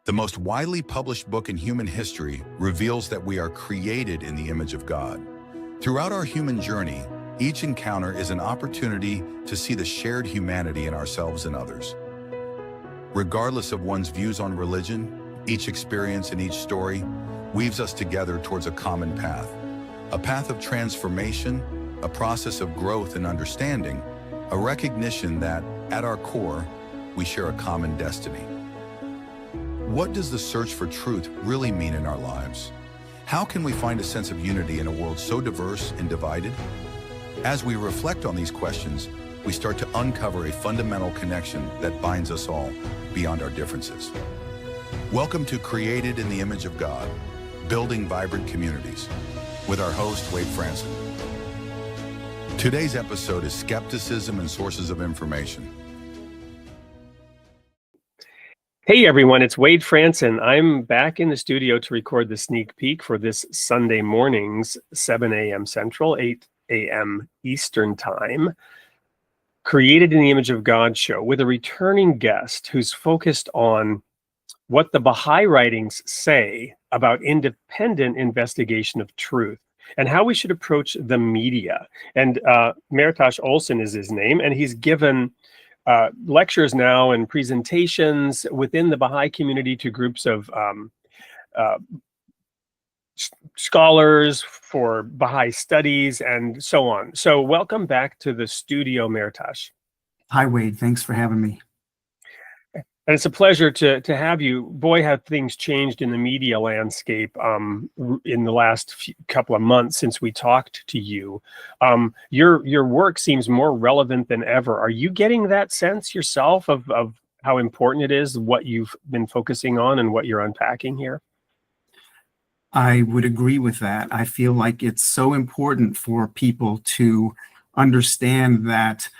The most widely published book in human history reveals that we are created in the image of God. Throughout our human journey, each encounter is an opportunity to see the shared humanity in ourselves and others. Regardless of one's views on religion, each experience and each story weaves us together towards a common path. A path of transformation, a process of growth and understanding, a recognition that, at our core, we share a common destiny. What does the search for truth really mean in our lives? How can we find a sense of unity in a world so diverse and divided? As we reflect on these questions, we start to uncover a fundamental connection that binds us all beyond our differences. Welcome to Created in the Image of God, Building Vibrant Communities, with our host, Wade Franson. Today's episode is Skepticism and Sources of Information. Hey everyone, it's Wade Franson. I'm back in the studio to record the sneak peek for this Sunday morning's 7 a.m. Central, 8 a.m. Eastern Time, Created in the Image of God show with a returning guest who's focused on what the Bahá'í Writings say about independent investigation of truth and how we should approach the media. And Mehrtash Olson is his name, and he's given lectures now and presentations within the Baha'i community to groups of scholars for Baha'i studies and so on. So welcome back to the studio, Mehrtash. Hi, Wade. Thanks for having me. And it's a pleasure to have you. Boy, have things changed in the media landscape in the last couple of months since we talked to you. Your work seems more relevant than ever. Are you getting that sense yourself of how important it is, what you've been focusing on and what you're unpacking here? I would agree with that. I feel like it's so important for people to understand that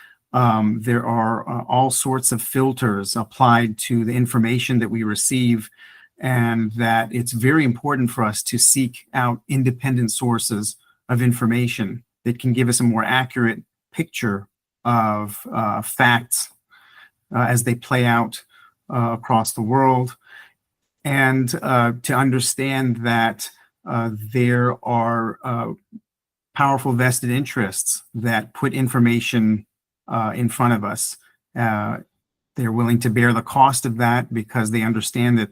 there are all sorts of filters applied to the information that we receive, and that it's very important for us to seek out independent sources of information that can give us a more accurate picture of facts as they play out across the world, and to understand that there are powerful vested interests that put information in front of us. They're willing to bear the cost of that because they understand that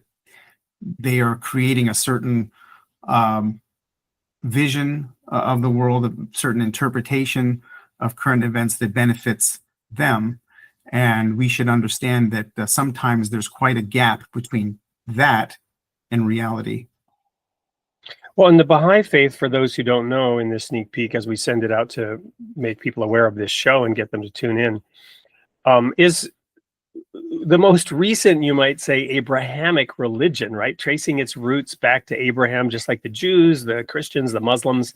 they are creating a certain vision of the world, a certain interpretation of current events that benefits them. And we should understand that sometimes there's quite a gap between that and reality. Well, in the Baha'i faith, for those who don't know, in this sneak peek, as we send it out to make people aware of this show and get them to tune in, is the most recent, you might say, Abrahamic religion, right? Tracing its roots back to Abraham, just like the Jews, the Christians, the Muslims.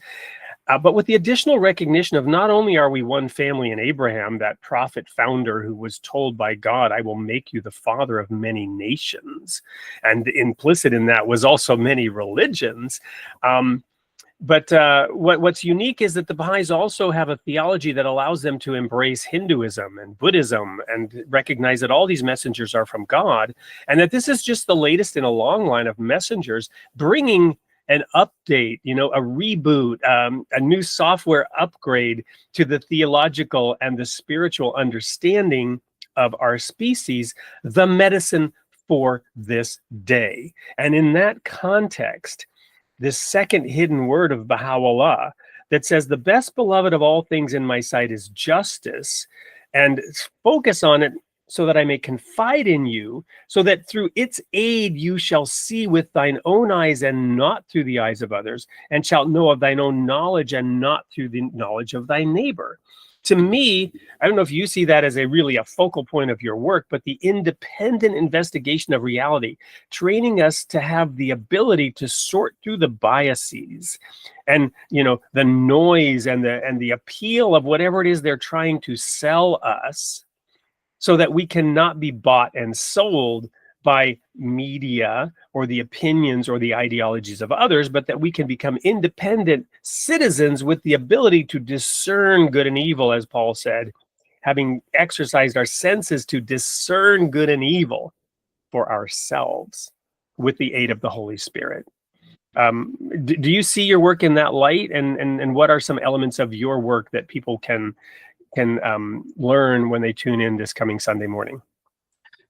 But with the additional recognition of not only are we one family in Abraham, that prophet founder who was told by God, I will make you the father of many nations. And implicit in that was also many religions. But what's unique is that the Baha'is also have a theology that allows them to embrace Hinduism and Buddhism and recognize that all these messengers are from God, and that this is just the latest in a long line of messengers bringing an update, a reboot, a new software upgrade to the theological and the spiritual understanding of our species, the medicine for this day. And in that context, this second hidden word of Bahá'u'lláh that says, the best beloved of all things in my sight is justice, and focus on it so that I may confide in you, so that through its aid you shall see with thine own eyes and not through the eyes of others, and shalt know of thine own knowledge and not through the knowledge of thy neighbor. To me, I don't know if you see that as really a focal point of your work, but the independent investigation of reality, training us to have the ability to sort through the biases and the noise and the appeal of whatever it is they're trying to sell us, so that we cannot be bought and sold by media or the opinions or the ideologies of others, but that we can become independent citizens with the ability to discern good and evil, as Paul said, having exercised our senses to discern good and evil for ourselves. with the aid of the Holy Spirit. Do you see your work in that light? And what are some elements of your work that people can learn when they tune in this coming Sunday morning?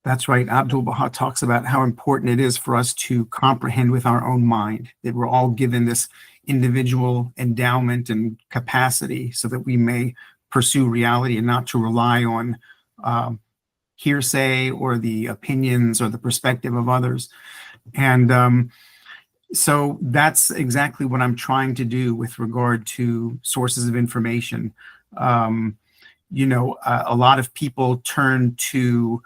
That's right. Abdu'l-Bahá talks about how important it is for us to comprehend with our own mind, that we're all given this individual endowment and capacity so that we may pursue reality and not to rely on hearsay or the opinions or the perspective of others. And so that's exactly what I'm trying to do with regard to sources of information. You know, a lot of people turn to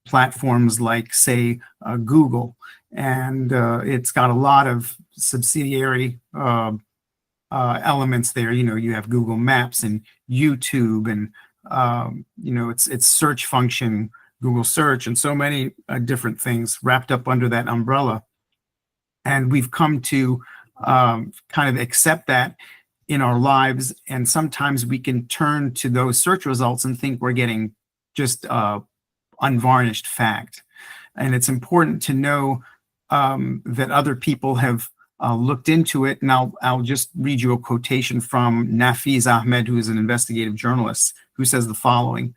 platforms like, say, Google, and it's got a lot of subsidiary elements there. You know, you have Google Maps and YouTube, and you know, its search function, Google Search, and so many different things wrapped up under that umbrella. And we've come to kind of accept that in our lives, and sometimes we can turn to those search results and think we're getting just unvarnished fact. And it's important to know that other people have looked into it. And I'll just read you a quotation from Nafiz Ahmed, who is an investigative journalist, who says the following: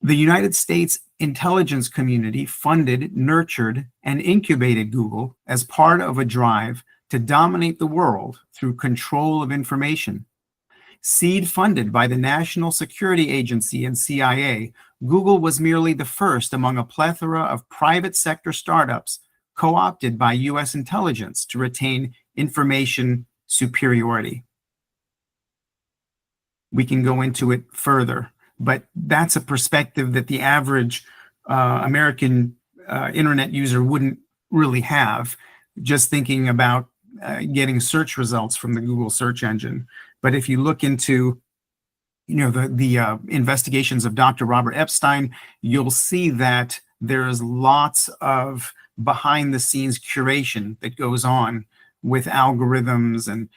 "The United States intelligence community funded, nurtured, and incubated Google as part of a drive to dominate the world through control of information. Seed funded by the National Security Agency and CIA, Google was merely the first among a plethora of private sector startups co-opted by US intelligence to retain information superiority." We can go into it further, but that's a perspective that the average American internet user wouldn't really have, just thinking about getting search results from the Google search engine. But if you look into, you know, the investigations of Dr. Robert Epstein, you'll see that there is lots of behind the scenes curation that goes on with algorithms and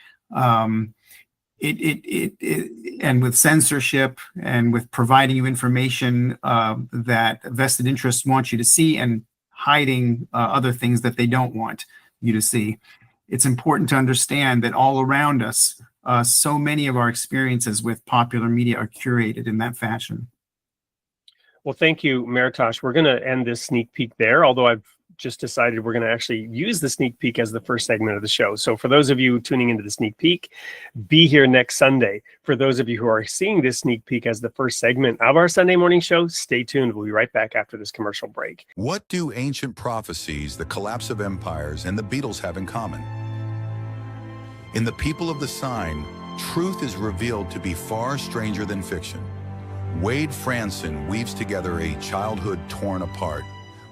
and with censorship and with providing you information that vested interests want you to see, and hiding other things that they don't want you to see. It's important to understand that all around us, so many of our experiences with popular media are curated in that fashion. Well, thank you, Mehrtash. We're going to end this sneak peek there, although I've just decided we're going to actually use the sneak peek as the first segment of the show. So for those of you tuning into the sneak peek, be here next Sunday. For those of you who are seeing this sneak peek as the first segment of our Sunday morning show, stay tuned. We'll be right back after this commercial break. What do ancient prophecies, the collapse of empires, and the Beatles have in common? In the people of the sign, truth is revealed to be far stranger than fiction. Wade Franson weaves together a childhood torn apart,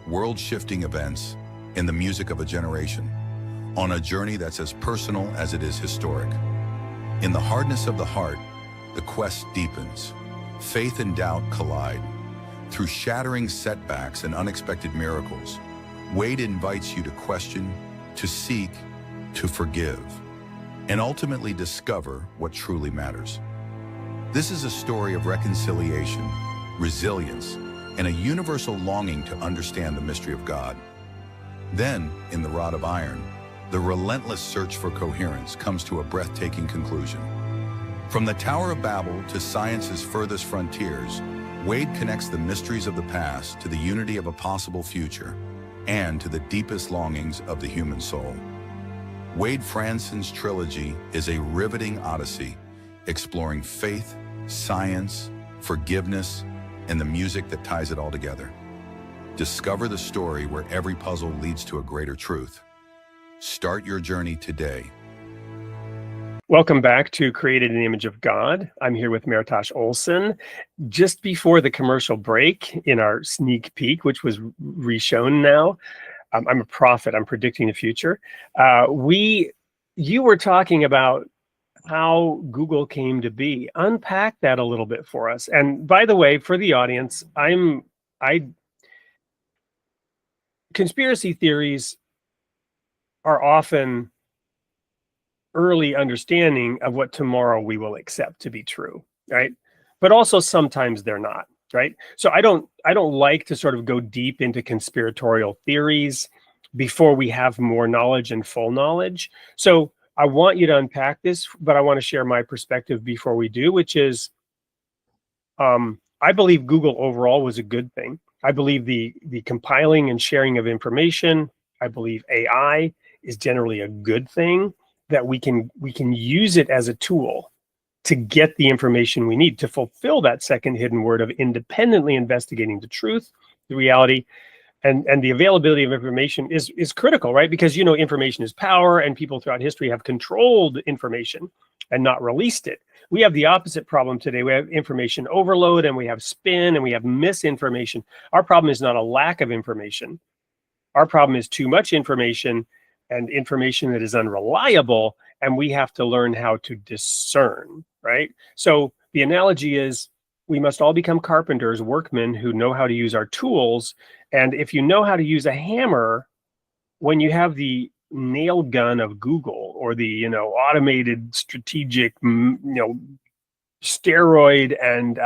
world-shifting events in the music of a generation, on a journey that's as personal as it is historic. In the hardness of the heart, the quest deepens. Faith and doubt collide. Through shattering setbacks and unexpected miracles, Wade invites you to question, to seek, to forgive, and ultimately discover what truly matters. This is a story of reconciliation, resilience, and a universal longing to understand the mystery of God. Then, in The Rod of Iron, the relentless search for coherence comes to a breathtaking conclusion. From the Tower of Babel to science's furthest frontiers, Wade connects the mysteries of the past to the unity of a possible future, and to the deepest longings of the human soul. Wade Franson's trilogy is a riveting odyssey, exploring faith, science, forgiveness, and the music that ties it all together. Discover the story where every puzzle leads to a greater truth. Start your journey today. Welcome back to Created in the Image of God. I'm here with Mehrtash Olson. Just before the commercial break in our sneak peek, which was reshown now, I'm a prophet, I'm predicting the future. You were talking about how Google came to be. Unpack that a little bit for us. And by the way, for the audience, conspiracy theories are often early understanding of what tomorrow we will accept to be true, right? But also sometimes they're not. right? So I don't like to sort of go deep into conspiratorial theories before we have more knowledge and full knowledge. So I want you to unpack this, but I want to share my perspective before we do, which is I believe Google overall was a good thing. I believe the compiling and sharing of information, I believe AI is generally a good thing, that we can use it as a tool to get the information we need to fulfill that second hidden word of independently investigating the truth, the reality, and the availability of information is critical, right? Because, you know, information is power, and people throughout history have controlled information and not released it. We have the opposite problem today. We have information overload, and we have spin, and we have misinformation. Our problem is not a lack of information. Our problem is too much information, and information that is unreliable, and we have to learn how to discern, right? So the analogy is, we must all become carpenters, workmen who know how to use our tools. And if you know how to use a hammer, when you have the nail gun of Google, or the, you know, automated strategic, you know, steroid and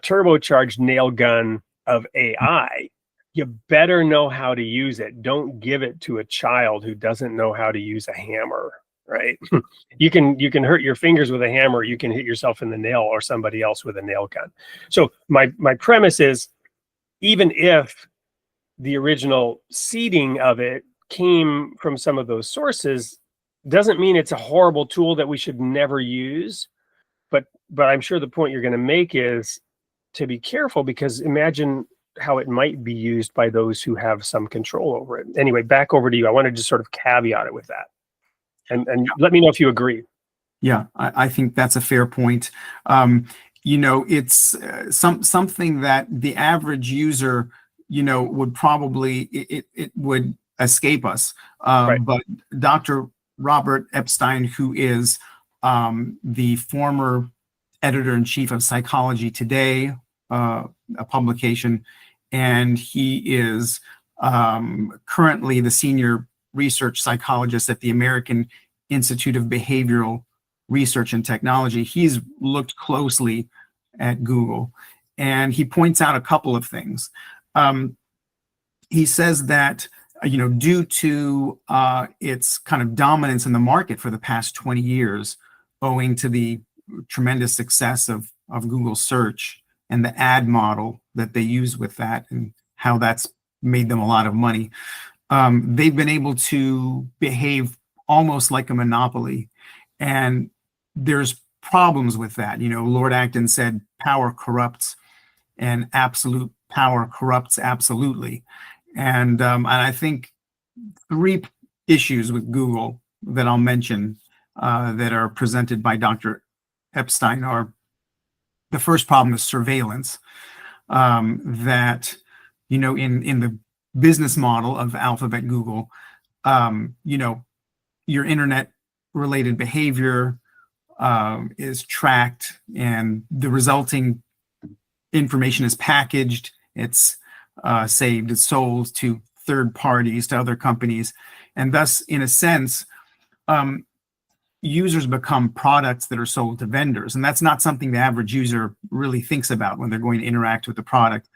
turbocharged nail gun of AI, you better know how to use it. Don't give it to a child who doesn't know how to use a hammer, right? You can hurt your fingers with a hammer. You can hit yourself in the nail, or somebody else with a nail gun. So my premise is, even if the original seeding of it came from some of those sources, doesn't mean it's a horrible tool that we should never use. But I'm sure the point you're going to make is to be careful, because imagine how it might be used by those who have some control over it. Anyway, back over to you. I wanted to sort of caveat it with that. And let me know if you agree. Yeah, I think that's a fair point. You know, it's something that the average user, you know, would probably, it would escape us. Right. But Dr. Robert Epstein, who is the former editor-in-chief of Psychology Today, a publication, and he is currently the senior research psychologist at the American Institute of Behavioral Research and Technology. He's looked closely at Google, and he points out a couple of things. He says that, you know, due to its kind of dominance in the market for the past 20 years, owing to the tremendous success of Google search and the ad model that they use with that, and how that's made them a lot of money, they've been able to behave almost like a monopoly. And there's problems with that. You know, Lord Acton said, power corrupts, and absolute power corrupts absolutely. And I think three issues with Google that I'll mention that are presented by Dr. Epstein are: the first problem is surveillance. That, you know, in the business model of Alphabet Google, you know, your internet related behavior is tracked, and the resulting information is packaged, it's saved, it's sold to third parties, to other companies, and thus, in a sense, users become products that are sold to vendors, and that's not something the average user really thinks about when they're going to interact with the product.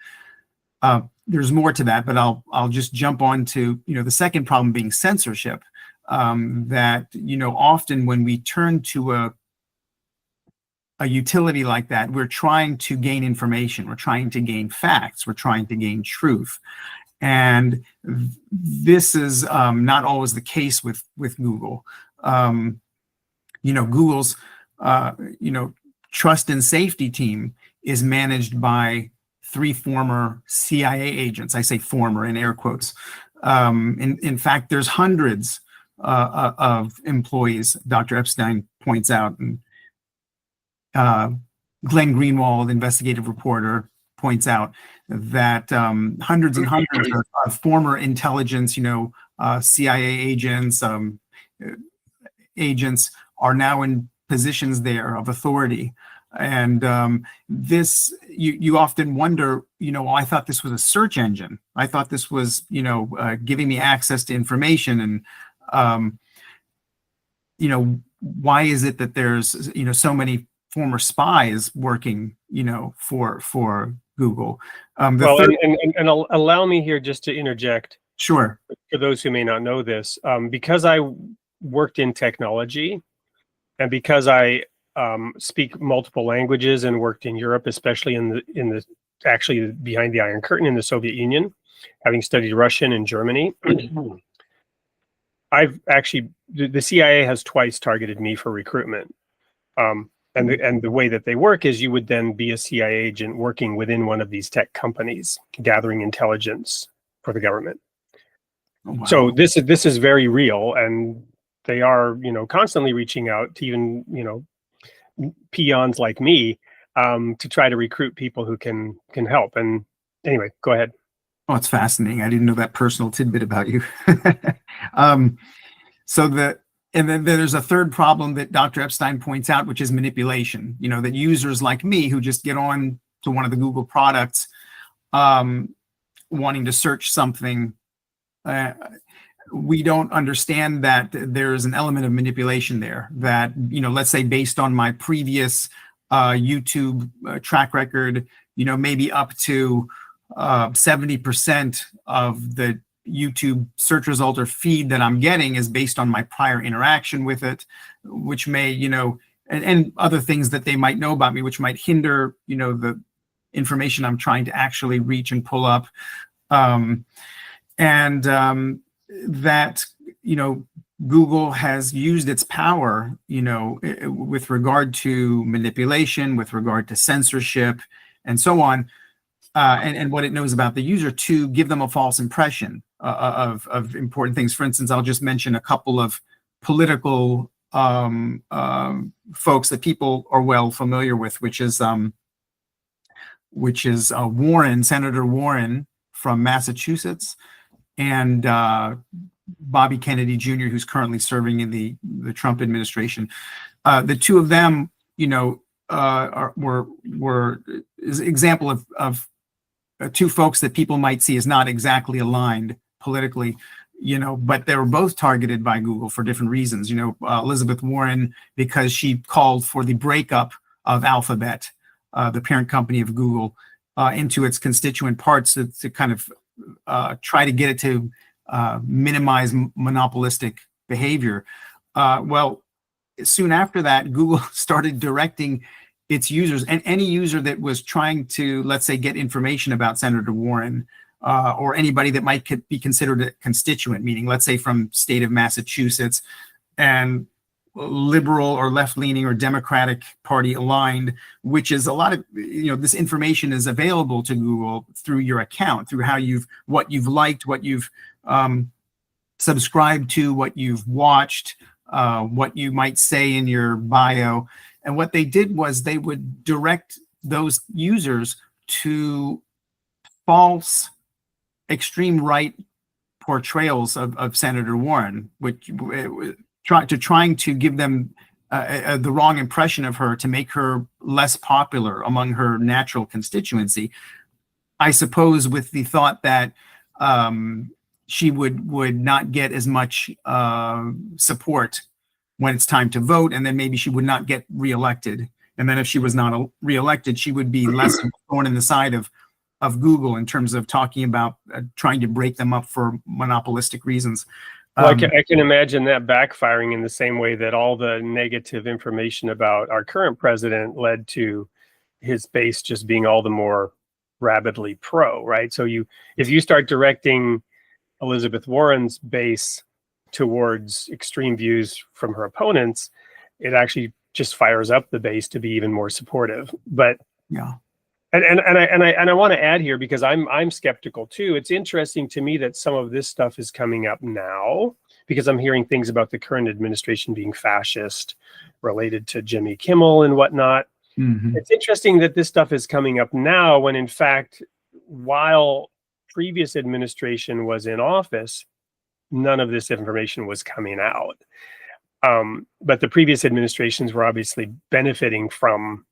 There's more to that, but I'll just jump on to, you know, the second problem being censorship. That, you know, often when we turn to a utility like that, we're trying to gain information, we're trying to gain facts, we're trying to gain truth. And this is not always the case with Google. You know, Google's, you know, trust and safety team is managed by 3 former CIA agents. I say former in air quotes. In fact, there's hundreds of employees, Dr. Epstein points out, and Glenn Greenwald, investigative reporter, points out that hundreds and hundreds of former intelligence, you know, CIA agents, agents are now in positions there of authority. And this, you often wonder, you know, I thought this was a search engine. I thought this was, you know, giving me access to information. And, you know, why is it that there's, you know, so many former spies working, for Google. Well, and allow me here just to interject. Sure. For those who may not know this, because I worked in technology, and because I speak multiple languages and worked in Europe, especially in the actually behind the Iron Curtain in the Soviet Union, having studied Russian and Germany, the CIA has twice targeted me for recruitment. And the way that they work is you would then be a CIA agent working within one of these tech companies, gathering intelligence for the government. Oh, wow. So this is very real, and they are, constantly reaching out to even, peons like me to try to recruit people who can help. And anyway, go ahead. Oh, it's fascinating. I didn't know that personal tidbit about you. And then there's a third problem that Dr. Epstein points out, which is manipulation. That users like me who just get on to one of the Google products, wanting to search something, we don't understand that there's an element of manipulation there. That, let's say based on my previous YouTube track record, maybe up to 70% of the YouTube search result or feed that I'm getting is based on my prior interaction with it, which may, and other things that they might know about me, which might hinder, the information I'm trying to actually reach and pull up. That, Google has used its power, with regard to manipulation, with regard to censorship, and so on, and what it knows about the user to give them a false impression of important things. For instance, I'll just mention a couple of political folks that people are well familiar with, which is Warren, Senator Warren from Massachusetts, and Bobby Kennedy Jr., who's currently serving in the Trump administration. The two of them, were is an example of two folks that people might see as not exactly aligned politically, but they were both targeted by Google for different reasons. Elizabeth Warren, because she called for the breakup of Alphabet, the parent company of Google, into its constituent parts to kind of try to get it to minimize monopolistic behavior. Well, soon after that, Google started directing its users, and any user that was trying to, let's say, get information about Senator Warren, or anybody that might be considered a constituent, meaning, let's say, from state of Massachusetts, and liberal or left-leaning or Democratic Party aligned, which is a lot of, this information is available to Google through your account, through what you've liked, what you've subscribed to, what you've watched, what you might say in your bio. And what they did was they would direct those users to false extreme right portrayals of Senator Warren, which trying to give them the wrong impression of her, to make her less popular among her natural constituency. I suppose with the thought that she would not get as much support when it's time to vote, and then maybe she would not get reelected. And then if she was not reelected, she would be less of a thorn in the side of Google in terms of talking about trying to break them up for monopolistic reasons. Well, I can imagine that backfiring in the same way that all the negative information about our current president led to his base just being all the more rabidly pro, right? So if you start directing Elizabeth Warren's base towards extreme views from her opponents, it actually just fires up the base to be even more supportive. But yeah. And I want to add here, because I'm skeptical too. It's interesting to me that some of this stuff is coming up now, because I'm hearing things about the current administration being fascist, related to Jimmy Kimmel and whatnot. Mm-hmm. It's interesting that this stuff is coming up now, when in fact, while previous administration was in office, none of this information was coming out. But the previous administrations were obviously benefiting from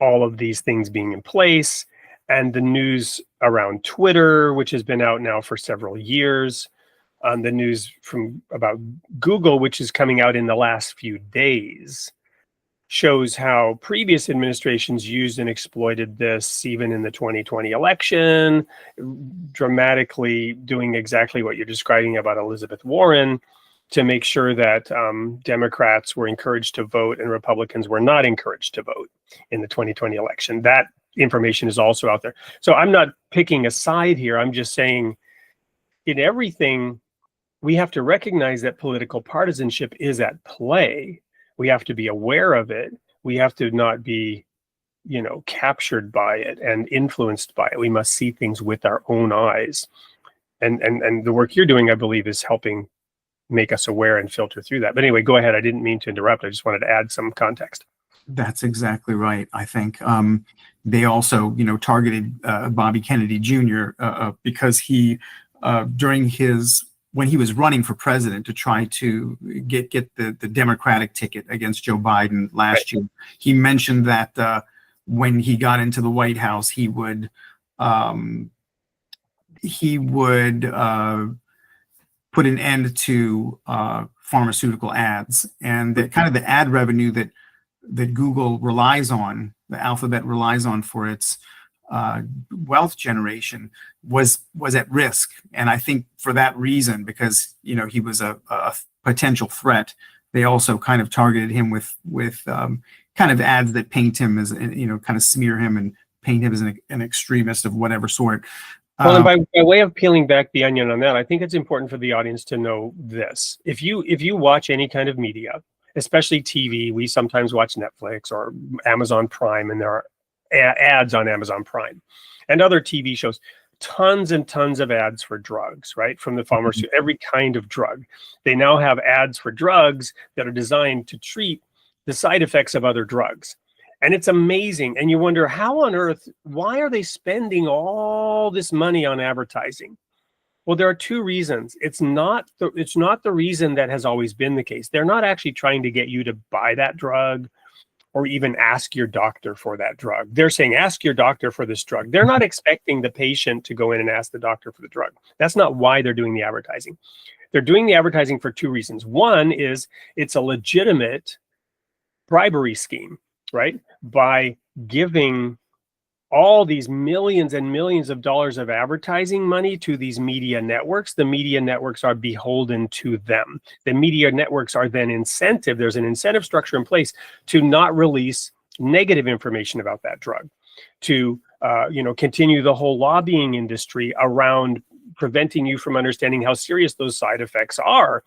all of these things being in place, and the news around Twitter, which has been out now for several years, the news about Google, which is coming out in the last few days. shows how previous administrations used and exploited this, even in the 2020 election, dramatically doing exactly what you're describing about Elizabeth Warren, to make sure that Democrats were encouraged to vote and Republicans were not encouraged to vote in the 2020 election. That information is also out there. So I'm not picking a side here. I'm just saying, in everything, we have to recognize that political partisanship is at play. We have to be aware of it. We have to not be, captured by it and influenced by it. We must see things with our own eyes. And the work you're doing, I believe, is helping make us aware and filter through that. But anyway, go ahead. I didn't mean to interrupt. I just wanted to add some context. That's exactly right. I think they also, targeted Bobby Kennedy Jr. Because he, when he was running for president to try to get the Democratic ticket against Joe Biden last year, he mentioned that when he got into the White House, he would put an end to pharmaceutical ads, and that kind of the ad revenue that Google relies on, the Alphabet relies on for its wealth generation, was at risk. And I think for that reason, because he was a potential threat, they also kind of targeted him with kind of ads that paint him as, kind of smear him and paint him as an extremist of whatever sort. Well, and by way of peeling back the onion on that, I think it's important for the audience to know this. If you watch any kind of media, especially TV, we sometimes watch Netflix or Amazon Prime, and there are ads on Amazon Prime and other TV shows, tons and tons of ads for drugs, right? From the pharmaceutical, every kind of drug. They now have ads for drugs that are designed to treat the side effects of other drugs. And it's amazing. And you wonder, how on earth, why are they spending all this money on advertising? Well, there are two reasons. It's not the reason that has always been the case. They're not actually trying to get you to buy that drug or even ask your doctor for that drug. They're saying, ask your doctor for this drug. They're not expecting the patient to go in and ask the doctor for the drug. That's not why they're doing the advertising. They're doing the advertising for two reasons. One is it's a legitimate bribery scheme, right? By giving all these millions and millions of dollars of advertising money to these media networks, the media networks are beholden to them. The media networks are then incentive. There's an incentive structure in place to not release negative information about that drug, to continue the whole lobbying industry around preventing you from understanding how serious those side effects are.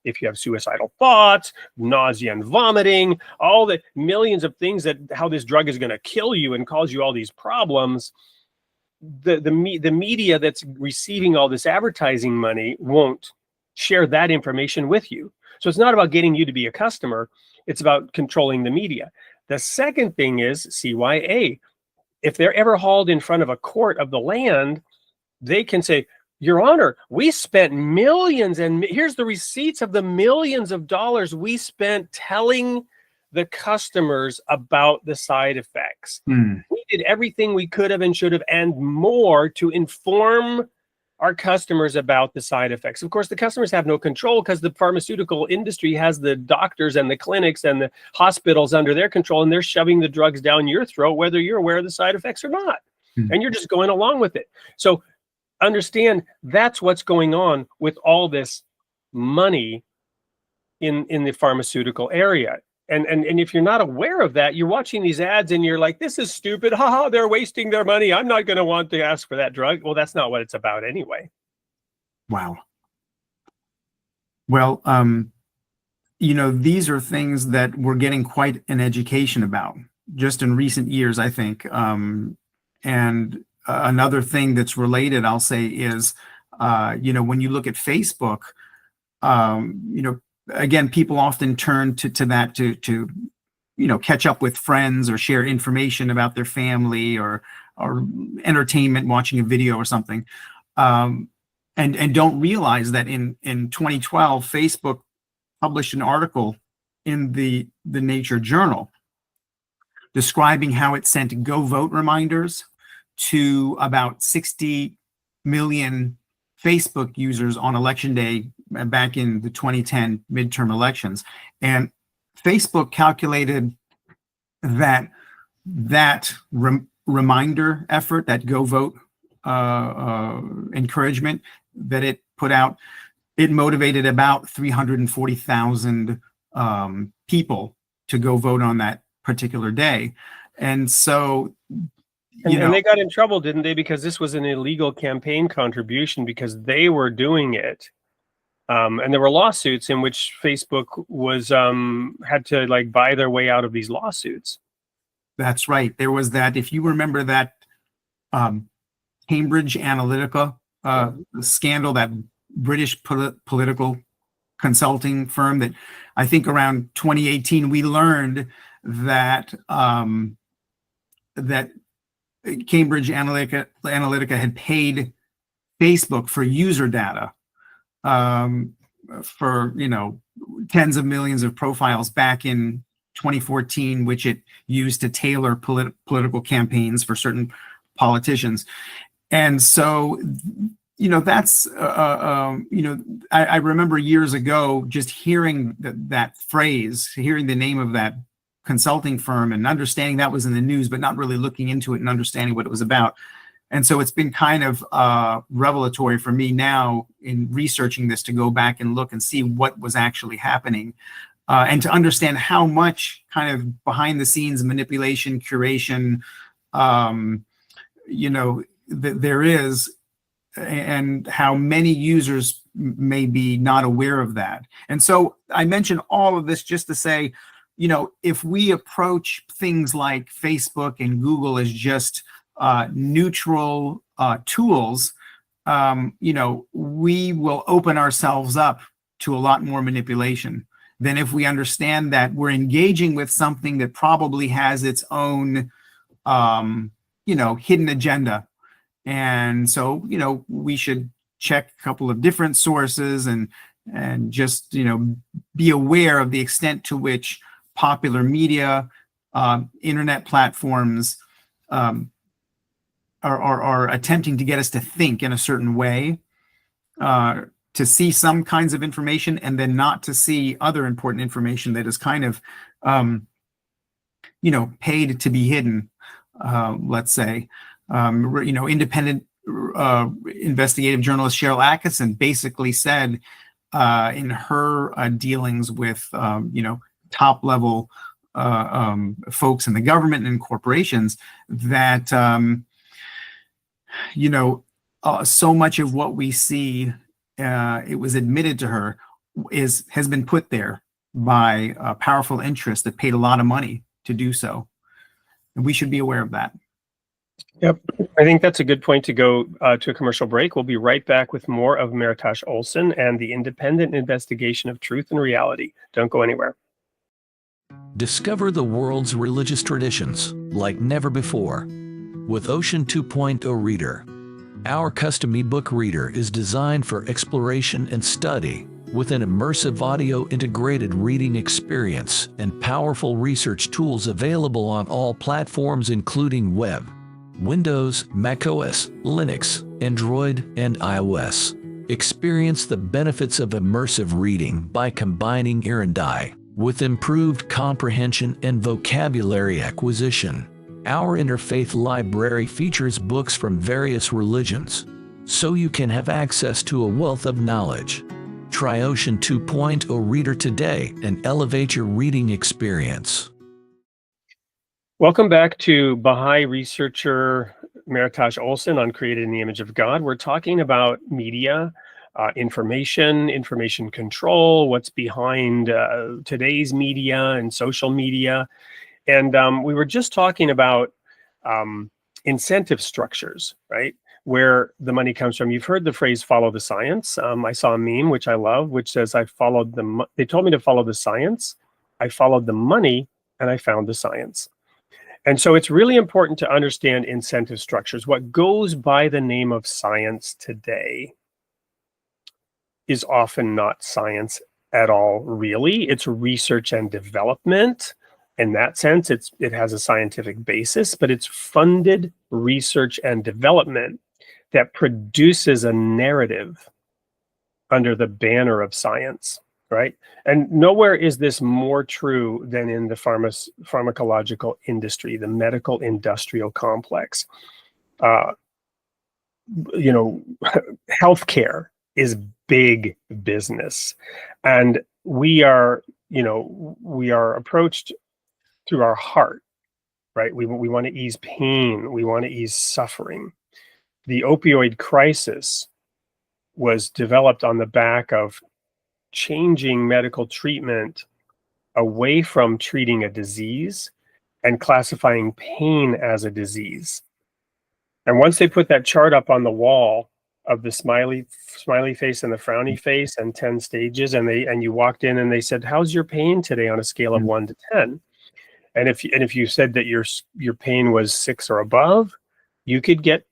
If you have suicidal thoughts, nausea and vomiting, all the millions of things that how this drug is going to kill you and cause you all these problems, the media that's receiving all this advertising money won't share that information with you. So it's not about getting you to be a customer. It's about controlling the media. The second thing is CYA. If they're ever hauled in front of a court of the land, they can say, Your Honor, we spent millions, and here's the receipts of the millions of dollars we spent telling the customers about the side effects. We did everything we could have and should have and more to inform our customers about the side effects. Of course, the customers have no control because the pharmaceutical industry has the doctors and the clinics and the hospitals under their control, and they're shoving the drugs down your throat, whether you're aware of the side effects or not. And you're just going along with it. So understand that's what's going on with all this money in the pharmaceutical area. And if you're not aware of that, you're watching these ads and you're like, this is stupid. Haha, they're wasting their money. I'm not going to want to ask for that drug. Well, that's not what it's about anyway. Wow. Well, these are things that we're getting quite an education about just in recent years, I think. And another thing that's related, I'll say, is, when you look at Facebook, again, people often turn to that to catch up with friends or share information about their family or entertainment, watching a video or something, and don't realize that in 2012, Facebook published an article in the Nature Journal describing how it sent go vote reminders to about 60 million Facebook users on election day back in the 2010 midterm elections. And Facebook calculated that reminder effort, that go vote encouragement that it put out, it motivated about 340,000 people to go vote on that particular day. And so, and they got in trouble, didn't they? Because this was an illegal campaign contribution because they were doing it. And there were lawsuits in which Facebook was had to like buy their way out of these lawsuits. That's right. There was that, if you remember that Cambridge Analytica scandal, that British political consulting firm, that I think around 2018 we learned that that Cambridge Analytica had paid Facebook for user data for tens of millions of profiles back in 2014, which it used to tailor political campaigns for certain politicians. And so, that's, I remember years ago just hearing that phrase, hearing the name of that consulting firm and understanding that was in the news, but not really looking into it and understanding what it was about. And so it's been kind of revelatory for me now in researching this to go back and look and see what was actually happening. And to understand how much kind of behind the scenes manipulation, curation, there is, and how many users may be not aware of that. And so I mention all of this just to say, if we approach things like Facebook and Google as just neutral tools, we will open ourselves up to a lot more manipulation than if we understand that we're engaging with something that probably has its own, hidden agenda. And so, we should check a couple of different sources and just, be aware of the extent to which popular media, internet platforms are attempting to get us to think in a certain way, to see some kinds of information and then not to see other important information that is kind of, paid to be hidden, let's say. Independent investigative journalist Cheryl Atkinson basically said in her dealings with, top level folks in the government and corporations that, so much of what we see, it was admitted to her, has been put there by powerful interests that paid a lot of money to do so. And we should be aware of that. Yep. I think that's a good point to go to a commercial break. We'll be right back with more of Mehrtash Olson and the independent investigation of truth and reality. Don't go anywhere. Discover the world's religious traditions like never before with Ocean 2.0 Reader. Our custom ebook reader is designed for exploration and study with an immersive audio integrated reading experience and powerful research tools available on all platforms including web, Windows, macOS, Linux, Android, and iOS. Experience the benefits of immersive reading by combining ear and eye with improved comprehension and vocabulary acquisition. Our interfaith library features books from various religions, so you can have access to a wealth of knowledge. Try Ocean 2.0 Reader today and elevate your reading experience. Welcome back to Baha'i researcher Mehrtash Olson on Created in the Image of God. We're talking about media, information control, what's behind today's media and social media. And we were just talking about incentive structures, right? Where the money comes from. You've heard the phrase follow the science. I saw a meme, which I love, which says, they told me to follow the science. I followed the money and I found the science. And so it's really important to understand incentive structures. What goes by the name of science today is often not science at all, really. It's research and development. In that sense, it has a scientific basis, but it's funded research and development that produces a narrative under the banner of science. right? And nowhere is this more true than in the pharmacological industry, the medical industrial complex. You know, healthcare is big business, and we are approached through our heart, right? We want to ease pain, we want to ease suffering. The opioid crisis was developed on the back of changing medical treatment away from treating a disease and classifying pain as a disease. And once they put that chart up on the wall of the smiley face and the frowny face and 10 stages, and you walked in and they said, "How's your pain today on a scale of 1 to 10?" And if you said that your pain was 6 or above, you could get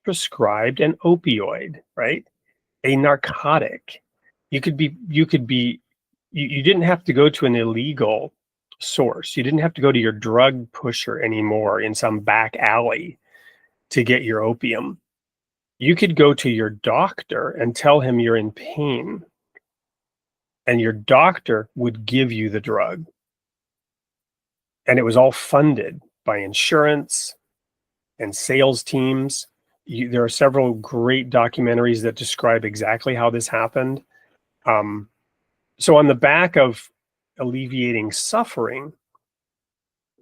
prescribed an opioid, right? A narcotic. You didn't have to go to an illegal source. You didn't have to go to your drug pusher anymore in some back alley to get your opium. You could go to your doctor and tell him you're in pain, and your doctor would give you the drug. And it was all funded by insurance and sales teams. There are several great documentaries that describe exactly how this happened. So on the back of alleviating suffering,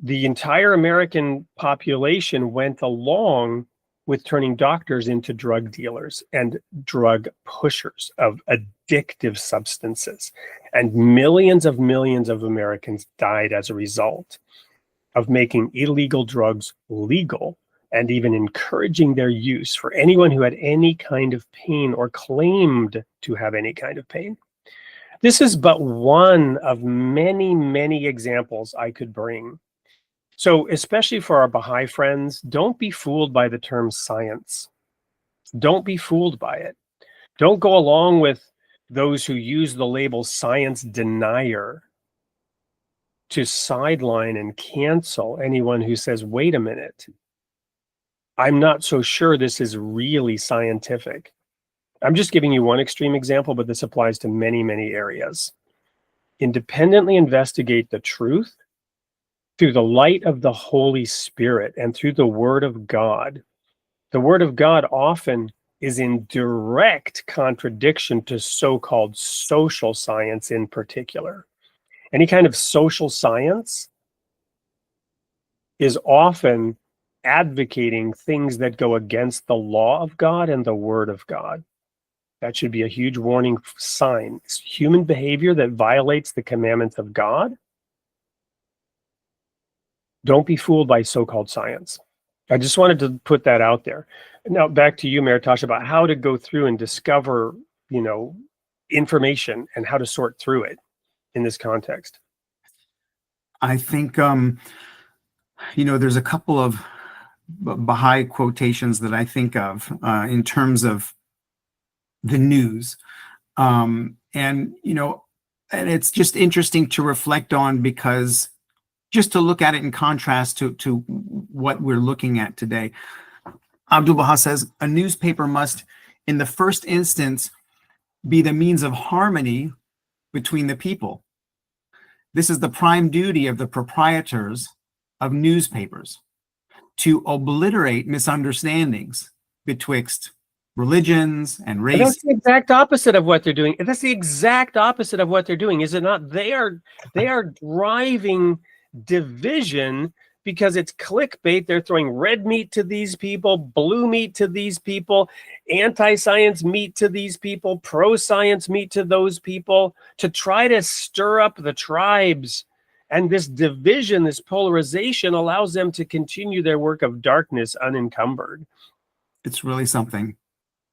the entire American population went along with turning doctors into drug dealers and drug pushers of addictive substances. And millions of Americans died as a result of making illegal drugs legal and even encouraging their use for anyone who had any kind of pain or claimed to have any kind of pain. This is but one of many, many examples I could bring. So especially for our Baha'i friends, don't be fooled by the term science. Don't be fooled by it. Don't go along with those who use the label science denier to sideline and cancel anyone who says, wait a minute, I'm not so sure this is really scientific. I'm just giving you one extreme example, but this applies to many, many areas. Independently investigate the truth through the light of the Holy Spirit and through the Word of God. The Word of God often is in direct contradiction to so-called social science in particular. Any kind of social science is often advocating things that go against the law of God and the Word of God. That should be a huge warning sign. It's human behavior that violates the commandments of God. Don't be fooled by so-called science. I just wanted to put that out there. Now back to you, Mehrtash, about how to go through and discover, information and how to sort through it in this context. I think, there's a couple of Baha'i quotations that I think of in terms of the news. And it's just interesting to reflect on, because just to look at it in contrast to what we're looking at today. Abdu'l-Bahá says, a newspaper must, in the first instance, be the means of harmony between the people. This is the prime duty of the proprietors of newspapers, to obliterate misunderstandings betwixt religions and race. That's the exact opposite of what they're doing. That's the exact opposite of what they're doing, is it not? They are driving division because it's clickbait. They're throwing red meat to these people, blue meat to these people, anti-science meat to these people, pro-science meat to those people, to try to stir up the tribes. And this division, this polarization, allows them to continue their work of darkness unencumbered. It's really something.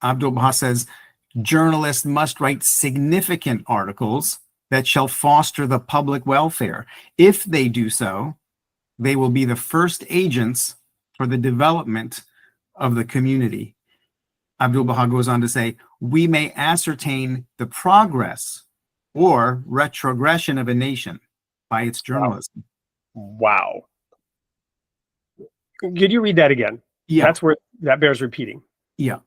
Abdu'l-Bahá says, journalists must write significant articles that shall foster the public welfare. If they do so, they will be the first agents for the development of the community. Abdu'l-Bahá goes on to say, we may ascertain the progress or retrogression of a nation by its journalism. Wow. Could you read that again? Yeah. That's where that bears repeating. Yeah.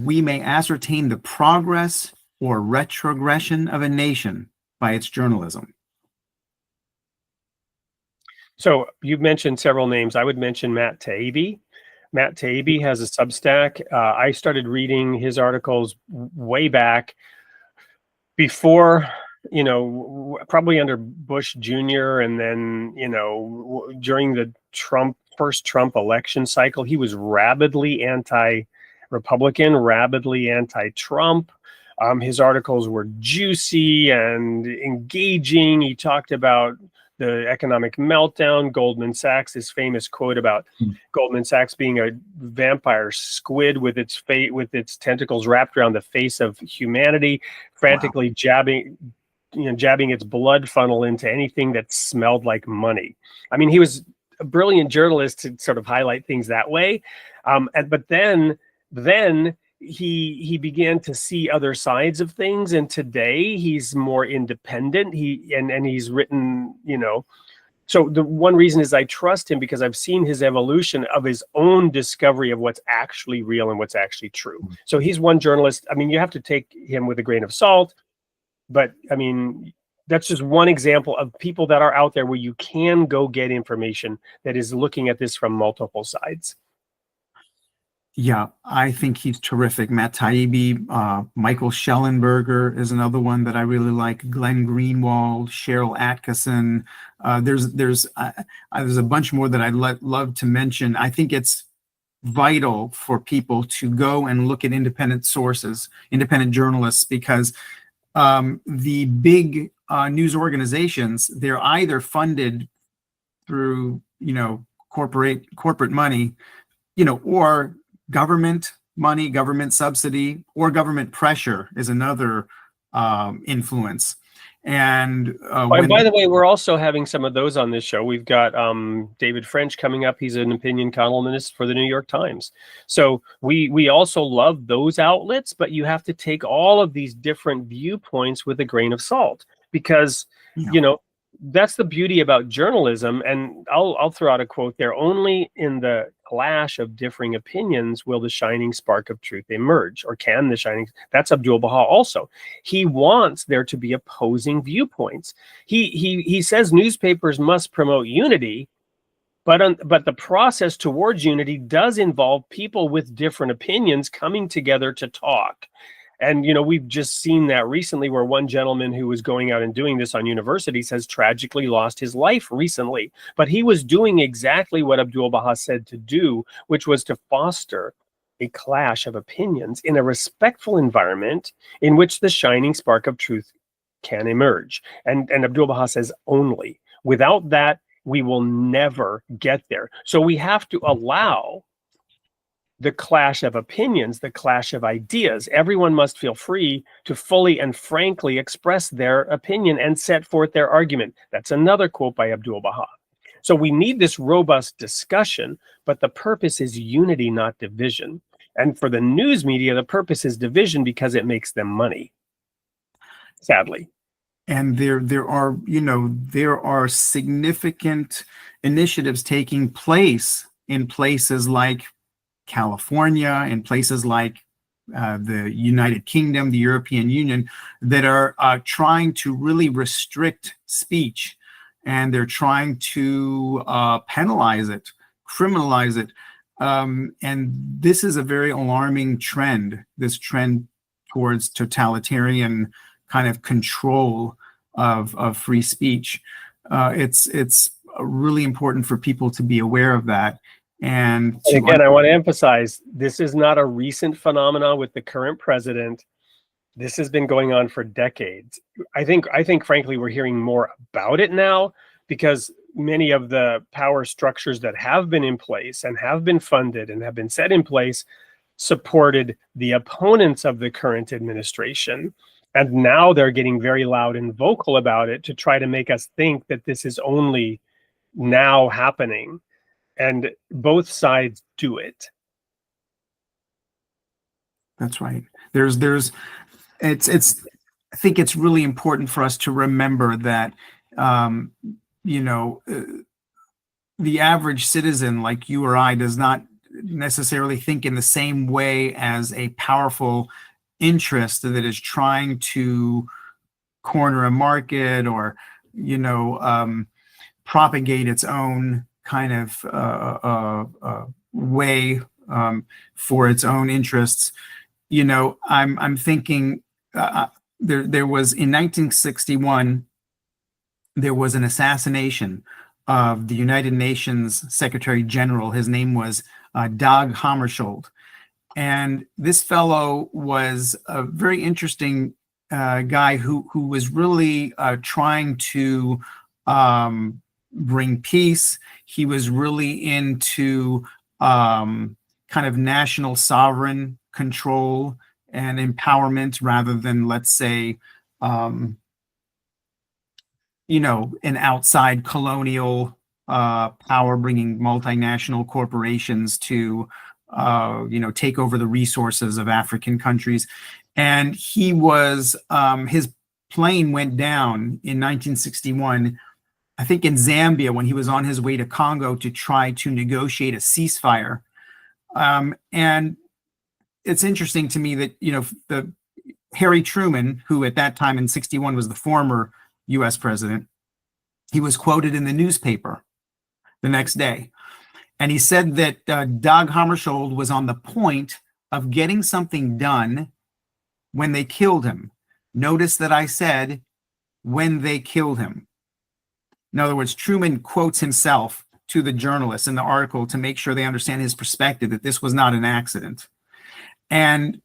we may ascertain the progress or retrogression of a nation by its journalism. So you've mentioned several names. I would mention Matt Taibbi. Matt Taibbi has a Substack. I started reading his articles way back before, probably under Bush Jr. And then, during the first Trump election cycle, he was rabidly anti-Republican, rabidly anti-Trump. His articles were juicy and engaging. He talked about the economic meltdown, Goldman Sachs, his famous quote about Goldman Sachs being a vampire squid with its tentacles wrapped around the face of humanity, frantically jabbing its blood funnel into anything that smelled like money. I mean, he was a brilliant journalist to sort of highlight things that way. But then he began to see other sides of things, and today he's more independent. He's written, so the one reason is I trust him because I've seen his evolution of his own discovery of what's actually real and what's actually true. So he's one journalist. I mean, you have to take him with a grain of salt, but I mean, that's just one example of people that are out there where you can go get information that is looking at this from multiple sides. Yeah, I think he's terrific. Matt Taibbi, Michael Schellenberger is another one that I really like. Glenn Greenwald, Cheryl Atkinson. There's a bunch more that I'd love to mention. I think it's vital for people to go and look at independent sources, independent journalists, because the big news organizations, they're either funded through corporate money, or government money, government subsidy, or government pressure is another influence. And by the way, we're also having some of those on this show. We've got David French coming up. He's an opinion columnist for the New York Times. So we also love those outlets, but you have to take all of these different viewpoints with a grain of salt, because that's the beauty about journalism. And I'll throw out a quote there: only in the clash of differing opinions will the shining spark of truth emerge, or can the shining. That's Abdu'l-Bahá also. He wants there to be opposing viewpoints. He says newspapers must promote unity, but the process towards unity does involve people with different opinions coming together to talk. And, we've just seen that recently, where one gentleman who was going out and doing this on universities has tragically lost his life recently. But he was doing exactly what Abdu'l-Bahá said to do, which was to foster a clash of opinions in a respectful environment in which the shining spark of truth can emerge. And Abdu'l-Bahá says only. Without that, we will never get there. So we have to allow the clash of opinions, the clash of ideas. Everyone must feel free to fully and frankly express their opinion and set forth their argument. That's another quote by Abdu'l-Bahá. So we need this robust discussion, but the purpose is unity, not division. And for the news media, the purpose is division because it makes them money, sadly. And there are significant initiatives taking place in places like California, in places like the United Kingdom, the European Union, that are trying to really restrict speech, and they're trying to penalize it, criminalize it. And this is a very alarming trend, this trend towards totalitarian kind of control of free speech. It's really important for people to be aware of that. And again, I want to emphasize, this is not a recent phenomenon with the current president. This has been going on for decades. I think, frankly, we're hearing more about it now because many of the power structures that have been in place and have been funded and have been set in place supported the opponents of the current administration. And now they're getting very loud and vocal about it to try to make us think that this is only now happening. And both sides do it. That's right. I think it's really important for us to remember that, the average citizen like you or I does not necessarily think in the same way as a powerful interest that is trying to corner a market or, propagate its own kind of way for its own interests. I'm thinking there was in 1961, there was an assassination of the United Nations Secretary General. His name was Dag Hammarskjöld. And this fellow was a very interesting guy who was really trying to bring peace. He was really into kind of national sovereign control and empowerment rather than, let's say, an outside colonial power bringing multinational corporations to, take over the resources of African countries. And he was, his plane went down in 1961, I think in Zambia, when he was on his way to Congo to try to negotiate a ceasefire. And it's interesting to me that, the Harry Truman, who at that time in 61 was the former US president, he was quoted in the newspaper the next day. And he said that Dag Hammarskjöld was on the point of getting something done when they killed him. Notice that I said, when they killed him. In other words, Truman quotes himself to the journalists in the article to make sure they understand his perspective, that this was not an accident. And,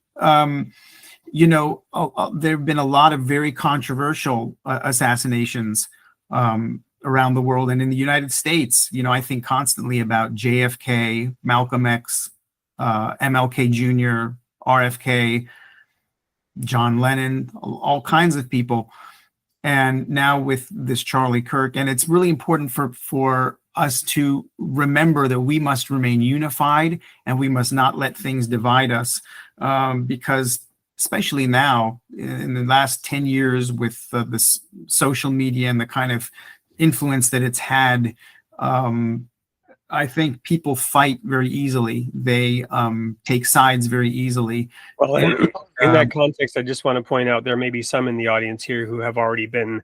there have been a lot of very controversial assassinations around the world. And in the United States, I think constantly about JFK, Malcolm X, MLK Jr., RFK, John Lennon, all kinds of people. And now with this Charlie Kirk. And it's really important for us to remember that we must remain unified and we must not let things divide us, because especially now in the last 10 years with this social media and the kind of influence that it's had, I think people fight very easily. They take sides very easily. Well, in that context, I just want to point out there may be some in the audience here who have already been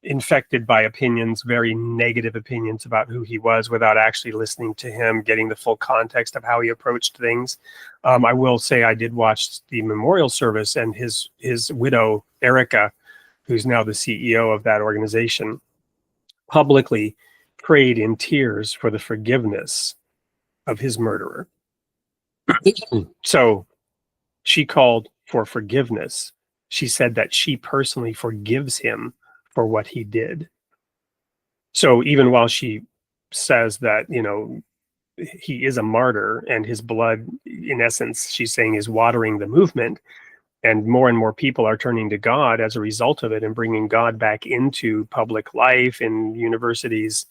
infected by opinions, very negative opinions about who he was without actually listening to him, getting the full context of how he approached things. I will say I did watch the memorial service, and his widow, Erica, who's now the CEO of that organization, publicly prayed in tears for the forgiveness of his murderer. So she called for forgiveness. She said that she personally forgives him for what he did. So even while she says that, he is a martyr and his blood, in essence, she's saying is watering the movement, and more people are turning to God as a result of it and bringing God back into public life in universities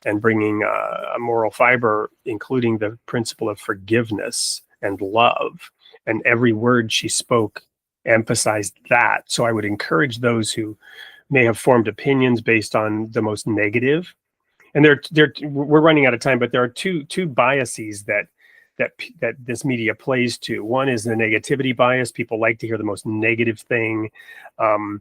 and bringing a moral fiber, including the principle of forgiveness and love. And every word she spoke emphasized that. So I would encourage those who may have formed opinions based on the most negative. And we're running out of time, but there are two biases that this media plays to. One is the negativity bias. People like to hear the most negative thing. Another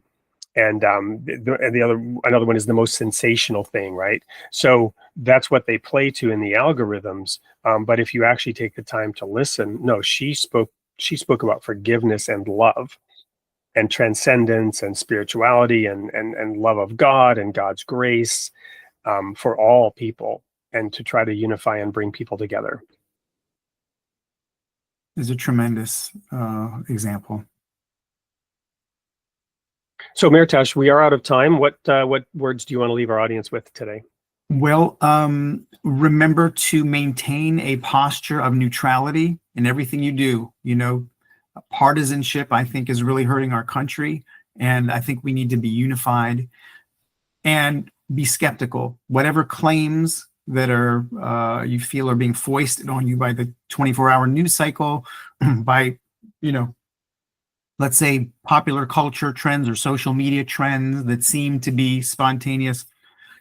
one is the most sensational thing, right? So that's what they play to in the algorithms. But if you actually take the time to listen, no, she spoke about forgiveness and love and transcendence and spirituality and love of God and God's grace for all people, and to try to unify and bring people together. Is a tremendous example. So Mehrtash, we are out of time. What words do you want to leave our audience with today? Well, remember to maintain a posture of neutrality in everything you do. Partisanship, I think, is really hurting our country, and I think we need to be unified and be skeptical. Whatever claims that are you feel are being foisted on you by the 24-hour news cycle, by let's say popular culture trends or social media trends that seem to be spontaneous,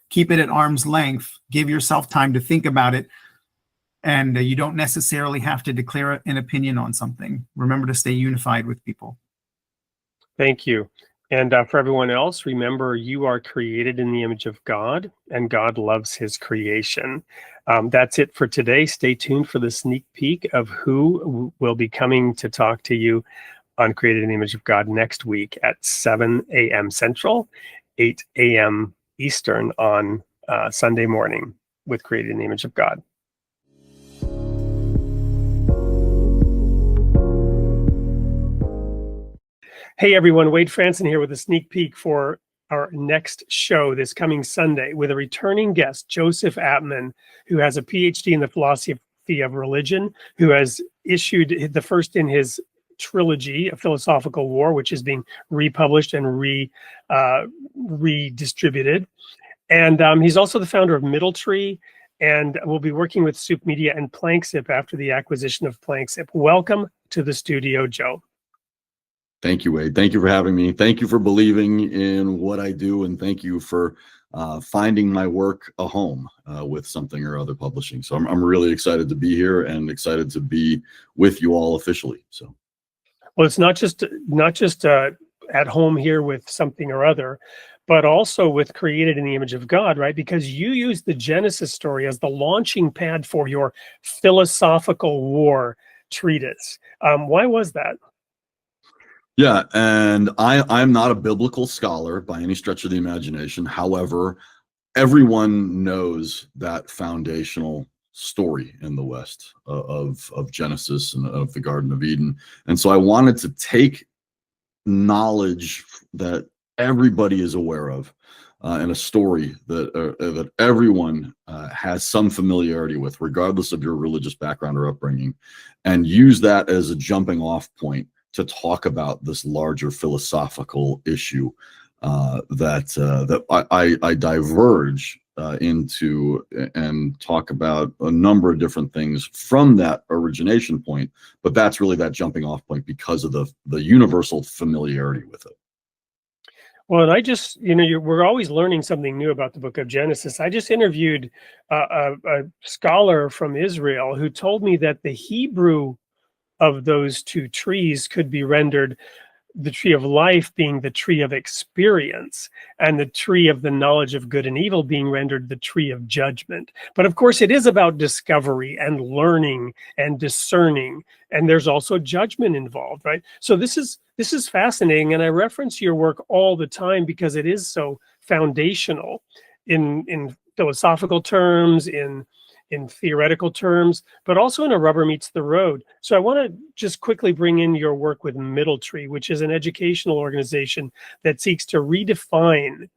keep it at arm's length. Give yourself time to think about it, And you don't necessarily have to declare an opinion on something. Remember to stay unified with people. Thank you. And for everyone else, remember, you are created in the image of God, and God loves his creation. That's it for today. Stay tuned for the sneak peek of who will be coming to talk to you on Created in the Image of God next week at 7 a.m. Central, 8 a.m. Eastern on Sunday morning with Created in the Image of God. Hey everyone, Wade Franson here with a sneak peek for our next show this coming Sunday with a returning guest, Joseph Appman, who has a PhD in the philosophy of religion, who has issued the first in his trilogy, A Philosophical War, which is being republished and redistributed. And he's also the founder of Middle Tree, and will be working with Soup Media and Planksip after the acquisition of Planksip. Welcome to the studio, Joe. Thank you, Wade. Thank you for having me. Thank you for believing in what I do, and thank you for finding my work a home with Something or Other Publishing. So I'm really excited to be here and excited to be with you all officially. So, well, it's not just at home here with Something or Other, but also with Created in the Image of God, right? Because you use the Genesis story as the launching pad for your philosophical war treatise. Why was that? yeah, and I'm not a biblical scholar by any stretch of the imagination. However, everyone knows that foundational story in the West of Genesis and of the Garden of Eden. And so I wanted to take knowledge that everybody is aware of and a story that everyone has some familiarity with, regardless of your religious background or upbringing, and use that as a jumping off point to talk about this larger philosophical issue that I diverge into and talk about a number of different things from that origination point, but that's really that jumping off point because of the universal familiarity with it. Well, and I just, we're always learning something new about the book of Genesis. I just interviewed a scholar from Israel who told me that the Hebrew of those two trees could be rendered, the tree of life being the tree of experience, and the tree of the knowledge of good and evil being rendered the tree of judgment. But of course, it is about discovery and learning and discerning, and there's also judgment involved, right? So this is fascinating, and I reference your work all the time because it is so foundational in philosophical terms, in theoretical terms, but also in a rubber meets the road. So I want to just quickly bring in your work with Middle Tree, which is an educational organization that seeks to redefine,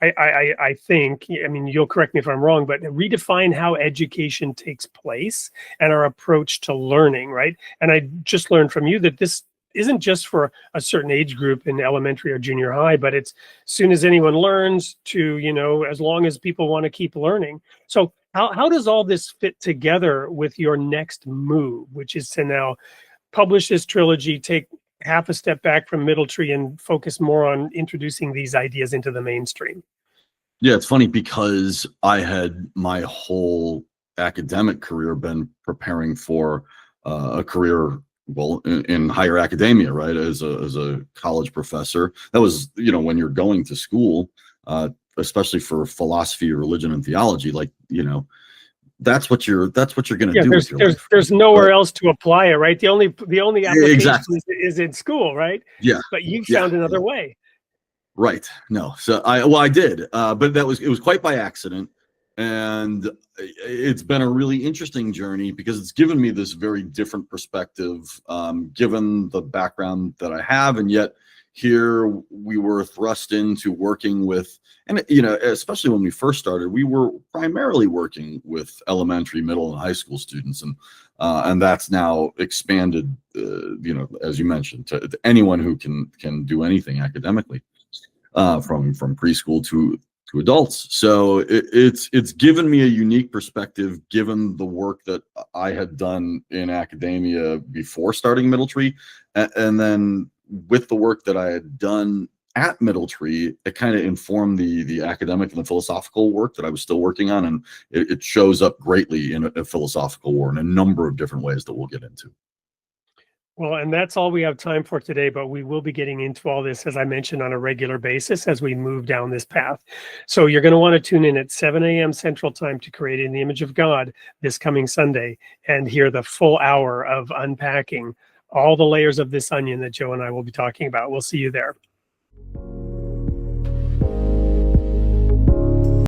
I think, I mean, you'll correct me if I'm wrong, but redefine how education takes place and our approach to learning, right? And I just learned from you that this isn't just for a certain age group in elementary or junior high, but it's soon as anyone learns to, as long as people want to keep learning. So how does all this fit together with your next move, which is to now publish this trilogy, take half a step back from Middle Tree and focus more on introducing these ideas into the mainstream? Yeah, it's funny because I had my whole academic career been preparing for a career, well, in higher academia, right? As a college professor. That was, when you're going to school, especially for philosophy, religion, and theology, like, that's what you're going to do with your life. There's nowhere else to apply it, right? The only application exactly. is in school, right? Yeah. But you found another way. Right. No. So I did, but it was quite by accident. And it's been a really interesting journey because it's given me this very different perspective, given the background that I have. And yet here we were thrust into working with, and especially when we first started, we were primarily working with elementary, middle, and high school students. And that's now expanded, as you mentioned, to anyone who can do anything academically, from preschool to adults. So it's given me a unique perspective, given the work that I had done in academia before starting Middle Tree, and then with the work that I had done at Middle Tree, it kind of informed the academic and the philosophical work that I was still working on, and it shows up greatly in a philosophical war in a number of different ways that we'll get into. Well, and that's all we have time for today, but we will be getting into all this, as I mentioned, on a regular basis as we move down this path. So you're going to want to tune in at 7 a.m. Central Time to Create in the Image of God this coming Sunday and hear the full hour of unpacking all the layers of this onion that Joe and I will be talking about. We'll see you there.